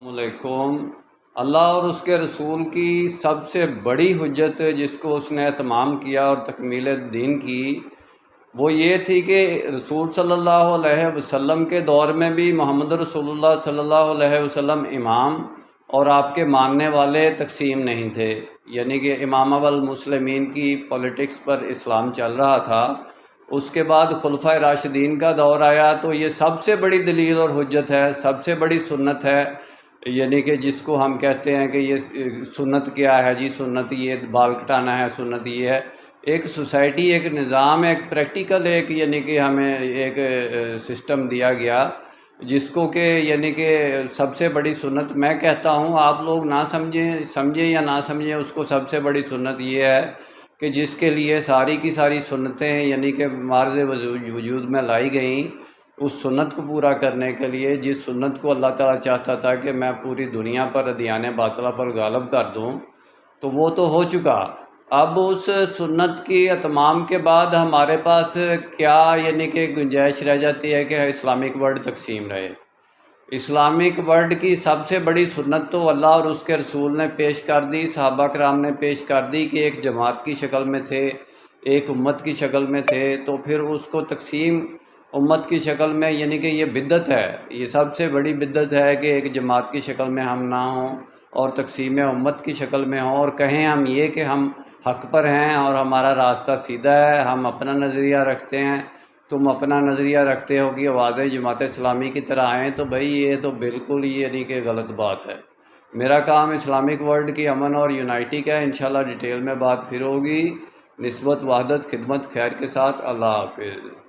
علیکم۔ اللہ اور اس کے رسول کی سب سے بڑی حجت جس کو اس نے اتمام کیا اور تکمیل دین کی، وہ یہ تھی کہ رسول صلی اللہ علیہ وسلم کے دور میں بھی محمد رسول اللہ صلی اللہ علیہ وسلم امام اور آپ کے ماننے والے تقسیم نہیں تھے، یعنی کہ امامہ والمسلمین کی پولیٹکس پر اسلام چل رہا تھا۔ اس کے بعد خلفائے راشدین کا دور آیا تو یہ سب سے بڑی دلیل اور حجت ہے، سب سے بڑی سنت ہے، یعنی کہ جس کو ہم کہتے ہیں کہ یہ سنت کیا ہے جی، سنت یہ بال کٹانا ہے، سنت یہ ہے۔ ایک سوسائٹی، ایک نظام، ایک پریکٹیکل، ایک یعنی کہ ہمیں ایک سسٹم دیا گیا جس کو کہ یعنی کہ سب سے بڑی سنت میں کہتا ہوں، آپ لوگ نہ سمجھیں یا نہ سمجھیں، اس کو سب سے بڑی سنت یہ ہے کہ جس کے لیے ساری کی ساری سنتیں یعنی کہ معرض وجود میں لائی گئیں، اس سنت کو پورا کرنے کے لیے، جس سنت کو اللہ تعالیٰ چاہتا تھا کہ میں پوری دنیا پر ادیان باطلہ پر غالب کر دوں، تو وہ تو ہو چکا۔ اب اس سنت کی اتمام کے بعد ہمارے پاس کیا یعنی کہ گنجائش رہ جاتی ہے کہ اسلامک ورلڈ تقسیم رہے۔ اسلامک ورلڈ کی سب سے بڑی سنت تو اللہ اور اس کے رسول نے پیش کر دی، صحابہ کرام نے پیش کر دی کہ ایک جماعت کی شکل میں تھے، ایک امت کی شکل میں تھے، تو پھر اس کو تقسیم امت کی شکل میں یعنی کہ یہ بدعت ہے، یہ سب سے بڑی بدعت ہے کہ ایک جماعت کی شکل میں ہم نہ ہوں اور تقسیم امت کی شکل میں ہوں، اور کہیں ہم یہ کہ ہم حق پر ہیں اور ہمارا راستہ سیدھا ہے، ہم اپنا نظریہ رکھتے ہیں، تم اپنا نظریہ رکھتے ہو کہ آوازیں جماعت اسلامی کی طرح آئیں، تو بھئی یہ تو بالکل ہی یعنی کہ غلط بات ہے۔ میرا کام اسلامک ورلڈ کی امن اور یونائٹی کا ہے، انشاءاللہ ڈیٹیل میں بات پھر ہوگی۔ نسبت، وحدت، خدمت، خیر کے ساتھ۔ اللہ حافظ۔